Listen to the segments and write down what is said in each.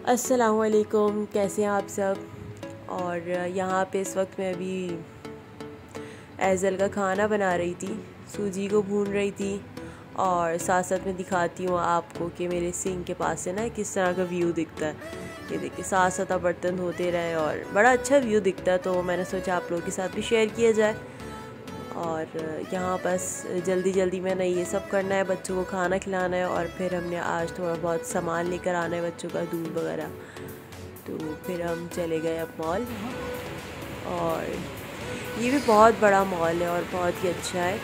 अस्सलामुअलैकुम, कैसे हैं आप सब। और यहाँ पे इस वक्त मैं अभी एज़ल का खाना बना रही थी, सूजी को भून रही थी और साथ साथ में दिखाती हूँ आपको कि मेरे सिंक के पास से ना किस तरह का व्यू दिखता है। ये देखिए, साथ साथ बर्तन धोते रहे और बड़ा अच्छा व्यू दिखता है, तो मैंने सोचा आप लोगों के साथ भी शेयर किया जाए। और यहाँ बस जल्दी जल्दी मैंने ये सब करना है, बच्चों को खाना खिलाना है और फिर हमने आज थोड़ा बहुत सामान लेकर आना है बच्चों का, दूध वगैरह। तो फिर हम चले गए अब मॉल, और ये भी बहुत बड़ा मॉल है और बहुत ही अच्छा है।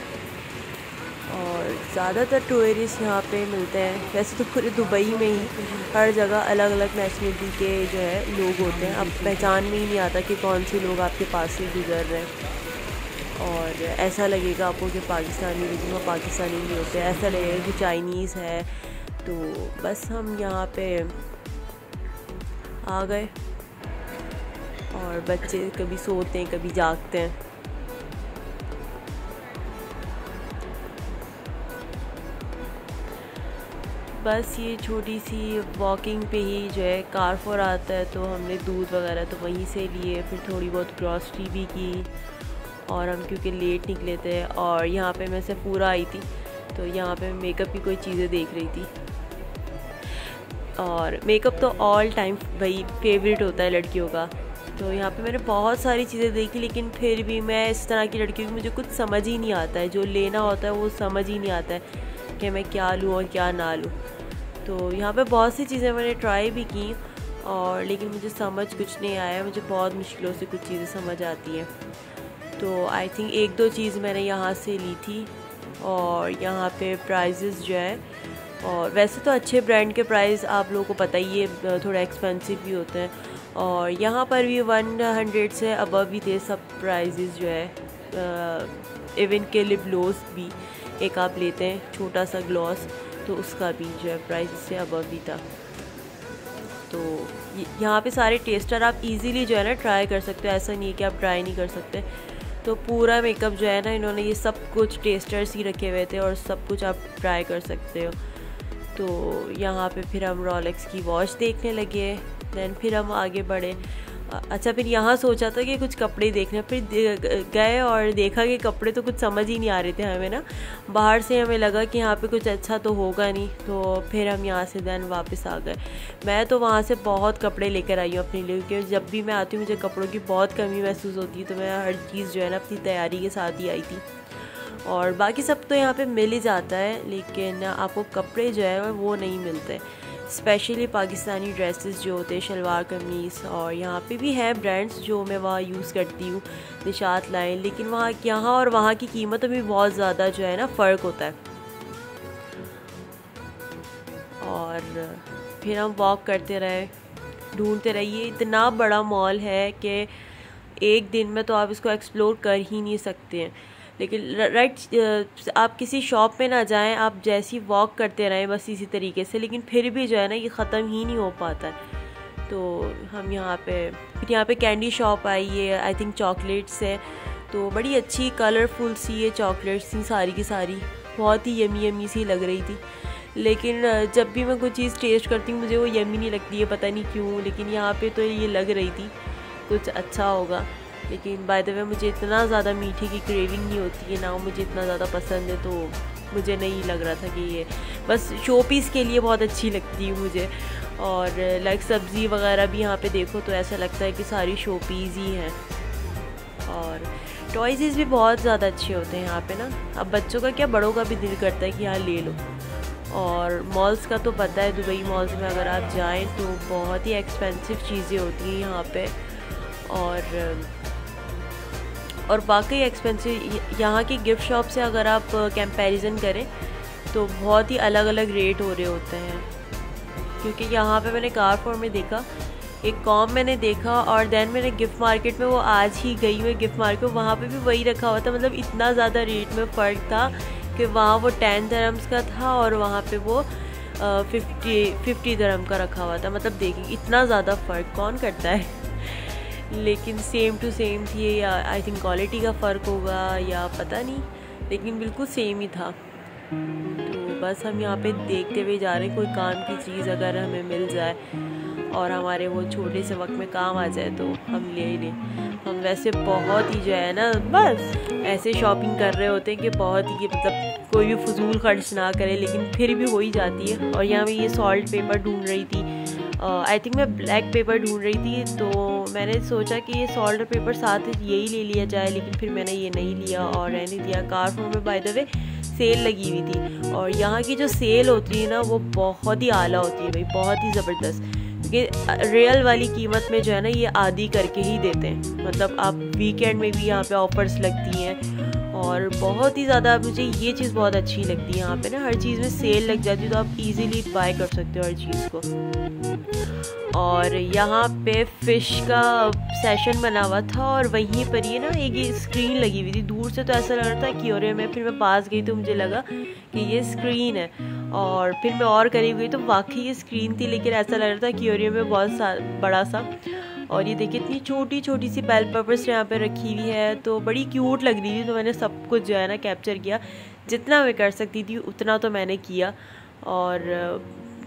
और ज़्यादातर टूरिस्ट यहाँ पे मिलते हैं। वैसे तो पूरे दुबई में ही हर जगह अलग अलग नेशनलिटी के जो है लोग होते हैं, अब पहचान में ही नहीं आता कि कौन से लोग आपके पास से गुजर रहे हैं। और ऐसा लगेगा आपको कि पाकिस्तानी, लेकिन वो पाकिस्तानी नहीं होते, ऐसा लगेगा कि चाइनीज़ है। तो बस हम यहाँ पे आ गए और बच्चे कभी सोते हैं कभी जागते हैं। बस ये छोटी सी वॉकिंग पे ही जो है कारफोर आता है, तो हमने दूध वगैरह तो वहीं से लिए, फिर थोड़ी बहुत ग्रॉसरी भी की। और हम क्योंकि लेट निकले थे और यहाँ पे मैं पूरा आई थी, तो यहाँ पे मेकअप की कोई चीज़ें देख रही थी। और मेकअप तो ऑल टाइम भाई फेवरेट होता है लड़कियों का। तो यहाँ पे मैंने बहुत सारी चीज़ें देखी, लेकिन फिर भी मैं इस तरह की लड़की हूँ, मुझे कुछ समझ ही नहीं आता है। जो लेना होता है वो समझ ही नहीं आता है कि मैं क्या लूँ और क्या ना लूँ। तो यहाँ पे बहुत सी चीज़ें मैंने ट्राई भी की, और लेकिन मुझे समझ कुछ नहीं आया। मुझे बहुत मुश्किलों से कुछ चीज़ें समझ आती हैं। तो आई थिंक एक दो चीज़ मैंने यहाँ से ली थी। और यहाँ पे प्राइजेज़ जो है, और वैसे तो अच्छे ब्रांड के प्राइस आप लोगों को पता ही है, थोड़ा एक्सपेंसिव भी होते हैं। और यहाँ पर भी 100 से अबव भी थे सब प्राइजेज़ जो है। इवन के लिप ग्लॉस भी एक आप लेते हैं छोटा सा ग्लॉस, तो उसका भी जो है प्राइस से अबव भी था। तो यहाँ पे सारे टेस्टर आप इजीली जो है ना ट्राई कर सकते हो, ऐसा नहीं है कि आप ट्राई नहीं कर सकते। तो पूरा मेकअप जो है ना, इन्होंने ये सब कुछ टेस्टर्स ही रखे हुए थे और सब कुछ आप ट्राई कर सकते हो। तो यहाँ पे फिर हम रोलेक्स की वॉच देखने लगे, दैन फिर हम आगे बढ़े। अच्छा, फिर यहाँ सोचा था कि कुछ कपड़े देखने, फिर गए और देखा कि कपड़े तो कुछ समझ ही नहीं आ रहे थे हमें ना। बाहर से हमें लगा कि यहाँ पे कुछ अच्छा तो होगा नहीं, तो फिर हम यहाँ से दैन वापस आ गए। मैं तो वहाँ से बहुत कपड़े लेकर आई हूँ अपने लिए, क्योंकि जब भी मैं आती हूँ मुझे कपड़ों की बहुत कमी महसूस होती है। तो मैं हर चीज़ जो है ना अपनी तैयारी के साथ ही आई थी। और बाकी सब तो यहाँ पे मिल ही जाता है, लेकिन आपको कपड़े जो है वो नहीं मिलते। स्पेशली पाकिस्तानी ड्रेसेस जो होते हैं, शलवार कमीज़। और यहाँ पे भी है ब्रांड्स जो मैं वहाँ यूज़ करती हूँ, निशात लाइन, लेकिन वहाँ यहाँ और वहाँ की कीमतों में बहुत ज़्यादा जो है ना फ़र्क होता है। और फिर हम वॉक करते रहे, ढूंढते रहे। ये इतना बड़ा मॉल है कि एक दिन में तो आप इसको एक्सप्लोर कर ही नहीं सकते हैं। लेकिन राइट, आप किसी शॉप में ना जाएं, आप जैसी वॉक करते रहें बस इसी तरीके से, लेकिन फिर भी जो है ना ये ख़त्म ही नहीं हो पाता है। तो हम यहाँ पे कैंडी शॉप आई है, आई थिंक चॉकलेट्स है। तो बड़ी अच्छी कलरफुल सी ये चॉकलेट्स थी, सारी की सारी बहुत ही यमी यमी सी लग रही थी। लेकिन जब भी मैं कोई चीज़ टेस्ट करती हूँ मुझे वो यमी नहीं लगती है, पता नहीं क्यों। लेकिन यहाँ पे तो ये लग रही थी कुछ अच्छा होगा। लेकिन बाय द वे मुझे इतना ज़्यादा मीठे की क्रेविंग नहीं होती है ना, मुझे इतना ज़्यादा पसंद है, तो मुझे नहीं लग रहा था कि ये बस शो पीस के लिए बहुत अच्छी लगती है मुझे। और लाइक सब्ज़ी वगैरह भी यहाँ पे देखो तो ऐसा लगता है कि सारी शो पीस ही हैं। और टॉयज़ भी बहुत ज़्यादा अच्छे होते हैं यहाँ पे ना। अब बच्चों का क्या, बड़ों का भी दिल करता है कि हाँ ले लो। और मॉल्स का तो पता है, दुबई मॉल्स में अगर आप जाएं तो बहुत ही एक्सपेंसिव चीज़ें होती हैं यहाँ पे। और वाकई एक्सपेंसिव। यहाँ की गिफ्ट शॉप से अगर आप कंपैरिजन करें तो बहुत ही अलग अलग रेट हो रहे होते हैं। क्योंकि यहाँ पे मैंने कारफोर में देखा, एक कॉम मैंने देखा, और दैन मैंने गिफ्ट मार्केट में, वो आज ही गई मैं गिफ्ट मार्केट, वहाँ पे भी वही रखा हुआ था। मतलब इतना ज़्यादा रेट में फ़र्क था कि वहाँ वो 10 दिरहम्स का था और वहाँ पे वो 50 दिरहम का रखा हुआ था। मतलब देखिए इतना ज़्यादा फ़र्क कौन करता है। लेकिन सेम टू सेम थी, या आई थिंक क्वालिटी का फ़र्क होगा या पता नहीं, लेकिन बिल्कुल सेम ही था। तो बस हम यहाँ पे देखते हुए जा रहे हैं, कोई काम की चीज़ अगर हमें मिल जाए और हमारे वो छोटे से वक्त में काम आ जाए तो हम ले ही लें। हम वैसे बहुत ही जो है ना बस ऐसे शॉपिंग कर रहे होते हैं कि बहुत ही मतलब कोई भी फजूल खर्च ना करे, लेकिन फिर भी हो ही जाती है। और यहाँ मैं ये सॉल्ट पेपर ढूंढ रही थी, आई थिंक मैं ब्लैक पेपर ढूंढ रही थी, तो मैंने सोचा कि ये सॉल्ट पेपर साथ यही ले लिया जाए, लेकिन फिर मैंने ये नहीं लिया और रहने दिया। कारफोर में बाय द वे सेल लगी हुई थी, और यहाँ की जो सेल होती है ना वो बहुत ही आला होती है भाई, बहुत ही ज़बरदस्त, क्योंकि रियल वाली कीमत में जो है ना ये आधी करके ही देते हैं। मतलब आप वीकेंड में भी यहाँ पे ऑफर्स लगती हैं, और बहुत ही ज़्यादा मुझे ये चीज़ बहुत अच्छी लगती है। यहाँ पे ना हर चीज़ में सेल लग जाती है, तो आप इजीली बाय कर सकते हो हर चीज़ को। और यहाँ पे फ़िश का सेशन बना हुआ था, और वहीं पर ये ना एक स्क्रीन लगी हुई थी। दूर से तो ऐसा लग रहा था एक्वेरियम में, फिर मैं पास गई तो मुझे लगा कि ये स्क्रीन है, और फिर मैं और करीब गई तो वाकई ये स्क्रीन थी, लेकिन ऐसा लग रहा था एक्वेरियम में बहुत बड़ा सा। और ये देखिए इतनी छोटी छोटी सी बेल पेपर्स यहाँ पे रखी हुई है, तो बड़ी क्यूट लग रही थी, तो मैंने सब कुछ जो है ना कैप्चर किया, जितना मैं कर सकती थी उतना तो मैंने किया। और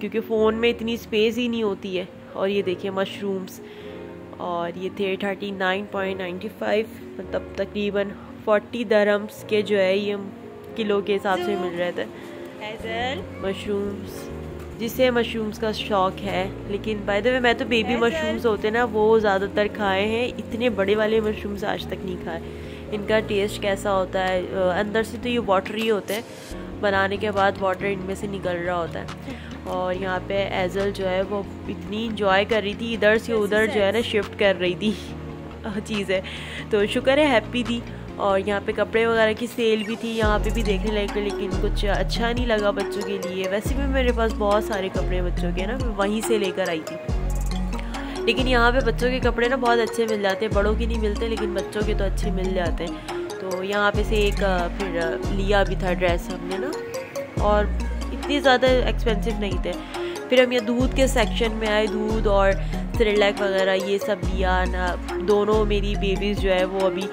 क्योंकि फ़ोन में इतनी स्पेस ही नहीं होती है। और ये देखिए मशरूम्स, और ये थे 39.95, मतलब तकरीबन 40 दरहम्स के जो है ये किलो के हिसाब से मिल रहे थे मशरूम्स, जिसे मशरूम्स का शौक़ है। लेकिन बाय द वे मैं तो बेबी मशरूम्स होते हैं ना वो ज़्यादातर खाए हैं, इतने बड़े वाले मशरूम्स आज तक नहीं खाए। इनका टेस्ट कैसा होता है, अंदर से तो ये वाटरी होते हैं, बनाने के बाद वाटर इनमें से निकल रहा होता है। और यहाँ पे एजल जो है वो इतनी इंजॉय कर रही थी, इधर से उधर जो है ना शिफ्ट कर रही थी चीज़ें, तो शुक्र है हैप्पी थी। और यहाँ पे कपड़े वगैरह की सेल भी थी, यहाँ पे भी देखने लगे, लेकिन कुछ अच्छा नहीं लगा बच्चों के लिए। वैसे भी मेरे पास बहुत सारे कपड़े बच्चों के ना मैं वहीं से लेकर आई थी, लेकिन यहाँ पे बच्चों के कपड़े ना बहुत अच्छे मिल जाते हैं, बड़ों के नहीं मिलते लेकिन बच्चों के तो अच्छे मिल जाते हैं। तो यहाँ पे से एक फिर लिया भी था ड्रेस हमने ना, और इतनी ज़्यादा एक्सपेंसिव नहीं थे। फिर हम ये दूध के सेक्शन में आए, दूध और सेरेलैक वगैरह ये सब लिया ना। दोनों मेरी बेबीज़ जो है वो अभी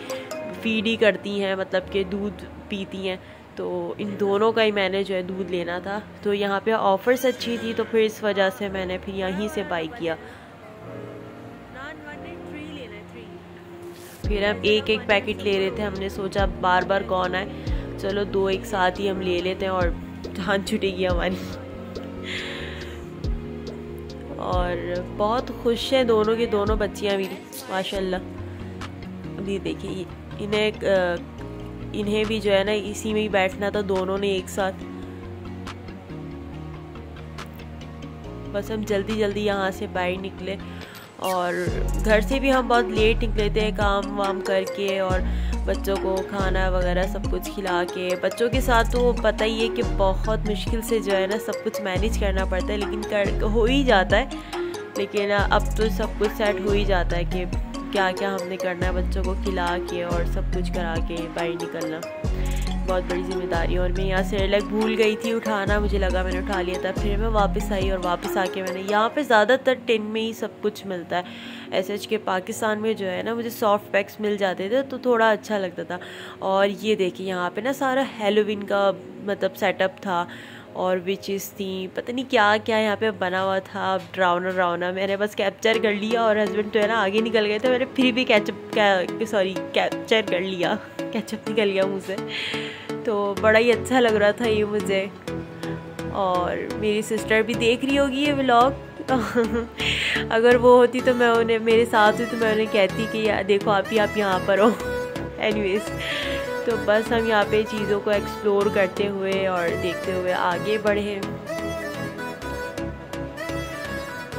फीड ही करती हैं, मतलब कि दूध पीती हैं, तो इन दोनों का ही मैंने जो है दूध लेना था। तो यहाँ पे ऑफ़र्स अच्छी थी, तो फिर इस वजह से मैंने फिर यहीं से बाई किया। फिर हम एक एक पैकेट ले रहे थे, हमने सोचा बार बार कौन आए, चलो 2 एक साथ ही हम ले लेते हैं और जान छुटेगी हमारी। और बहुत खुश हैं दोनों की दोनों बच्चियां मेरी माशाल्लाह। अभी देखिए इन्हें भी जो है ना इसी में ही बैठना था, दोनों ने एक साथ। बस हम जल्दी जल्दी यहाँ से बाहर निकले, और घर से भी हम बहुत लेट निकले थे काम वाम करके, और बच्चों को खाना वगैरह सब कुछ खिला के। बच्चों के साथ तो पता ही है कि बहुत मुश्किल से जो है ना सब कुछ मैनेज करना पड़ता है, लेकिन हो ही जाता है। लेकिन अब तो सब कुछ सेट हो ही जाता है कि क्या क्या हमने करना है, बच्चों को खिला के और सब कुछ करा के बाहर निकलना बहुत बड़ी जिम्मेदारी है। और मैं यहाँ से सेरेलैक भूल गई थी उठाना, मुझे लगा मैंने उठा लिया था। फिर मैं वापस आई, और वापस आके मैंने यहाँ पे ज़्यादातर टिन में ही सब कुछ मिलता है। एसएच के पाकिस्तान में जो है ना मुझे सॉफ्ट पैक्स मिल जाते थे, तो थोड़ा अच्छा लगता था। और ये देखिए यहाँ पे ना सारा हैलोवीन का मतलब सेटअप था, और विचेस थी, पता नहीं क्या क्या यहाँ पे बना हुआ था, ड्राउना। मैंने बस कैप्चर कर लिया, और हस्बैंड तो है ना आगे निकल गए थे, मैंने फिर भी कैप्चर कर लिया, कैचअप निकल गया मुँह से। तो बड़ा ही अच्छा लग रहा था ये मुझे। और मेरी सिस्टर भी देख रही होगी ये व्लॉग अगर वो होती तो मैं उन्हें, मेरे साथ हुई तो मैं उन्हें कहती कि यार देखो आप यहाँ पर हो। एनीवेज, तो बस हम यहाँ पे चीज़ों को एक्सप्लोर करते हुए और देखते हुए आगे बढ़े।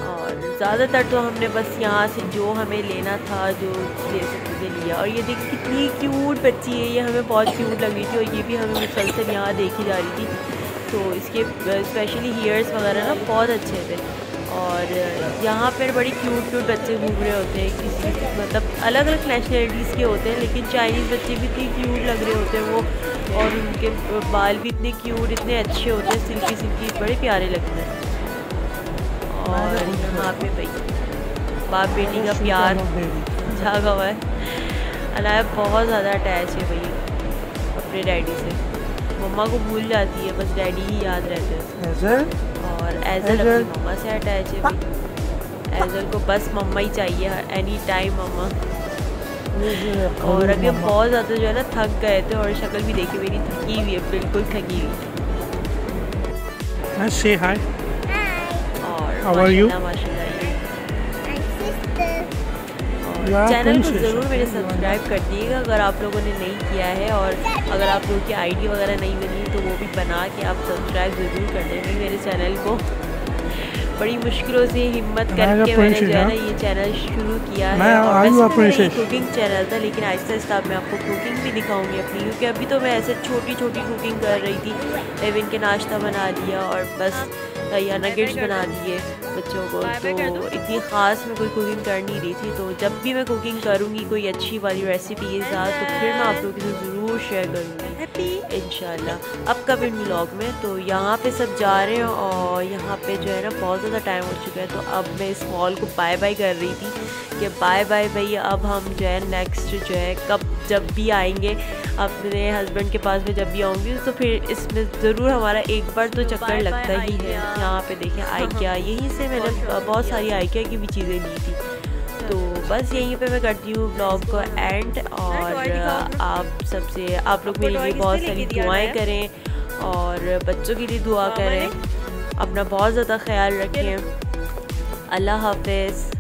और ज़्यादातर तो हमने बस यहाँ से जो हमें लेना था, जो ले सकते थे लिया। और ये देखिए कितनी क्यूट बच्ची है, ये हमें बहुत क्यूट लग रही थी, और ये भी हमें मुसलसल यहाँ देखी जा रही थी। तो इसके स्पेशली हेयर्स वगैरह ना बहुत अच्छे थे। और यहाँ पर बड़ी क्यूट बच्चे घूम रहे होते हैं, किसी मतलब अलग अलग नेशनलिटीज़ के होते हैं, लेकिन चाइनीज़ बच्चे भी इतने क्यूट लग रहे होते हैं वो, और उनके बाल भी इतने क्यूट, इतने अच्छे होते हैं, सिल्की बड़े प्यारे लगते हैं। और यहाँ पे भाई बाप बेटी का प्यार जागा हुआ है। अनाया बहुत ज़्यादा अटैच है भाई अपने डैडी से। मम्मा को भूल जाती है, बस डैडी ही याद रहते हैं। और एजल अपनी मम्मा से अटैच है भी। एजल को बस मम्मा ही चाहिए एनी टाइम, मम्मा। और अभी हम बहुत ज़्यादा जो है ना थक गए थे, और शक्ल भी देखिए मेरी थकी हुई है, बिल्कुल थकी हुई। Say hi. और How are you? चैनल को ज़रूर मेरे सब्सक्राइब कर दिएगा अगर आप लोगों ने नहीं किया है, और अगर आप लोगों की आईडी वगैरह नहीं बनी तो वो भी बना के आप सब्सक्राइब ज़रूर कर देंगे मेरे चैनल को। बड़ी मुश्किलों से हिम्मत करके मैंने जो है ना ये चैनल शुरू किया है, और वैसे मेरा कुकिंग चैनल था, लेकिन आहिस्ता आहिस्ता मैं आपको कुकिंग भी दिखाऊंगी अपनी, क्योंकि अभी तो मैं ऐसे छोटी छोटी कुकिंग कर रही थी। एविन के नाश्ता बना लिया और बस या नगेट्स बना दिए बच्चों को, तो इतनी ख़ास मैं कोई कुकिंग कर नहीं रही थी। तो जब भी मैं कुकिंग करूँगी कोई अच्छी वाली रेसिपी के साथ, तो फिर मैं आप लोगों के साथ ज़रूर शेयर करूँगी इंशाल्लाह अपकमिंग व्लॉग में। तो यहाँ पे सब जा रहे हैं, और यहाँ पे जो है ना बहुत ज़्यादा टाइम हो चुका है, तो अब मैं इस मॉल को बाय बाय कर रही थी कि बाय बाय भैया, अब हम जो है नेक्स्ट जो है जब भी आएंगे अपने हस्बैंड के पास में, जब भी आऊँगी तो फिर इसमें ज़रूर हमारा एक बार तो चक्कर लगता ही है। यहाँ पे देखें आइकिया, यहीं से मैंने बहुत सारी आइकिया की भी चीज़ें ली थी। तो बस यहीं पे मैं करती हूँ ब्लॉग को एंड, और आप लोग मेरे लिए बहुत सारी दुआएं करें, और बच्चों के लिए दुआ करें, अपना बहुत ज़्यादा ख्याल रखें। अल्लाह हाफ़िज़।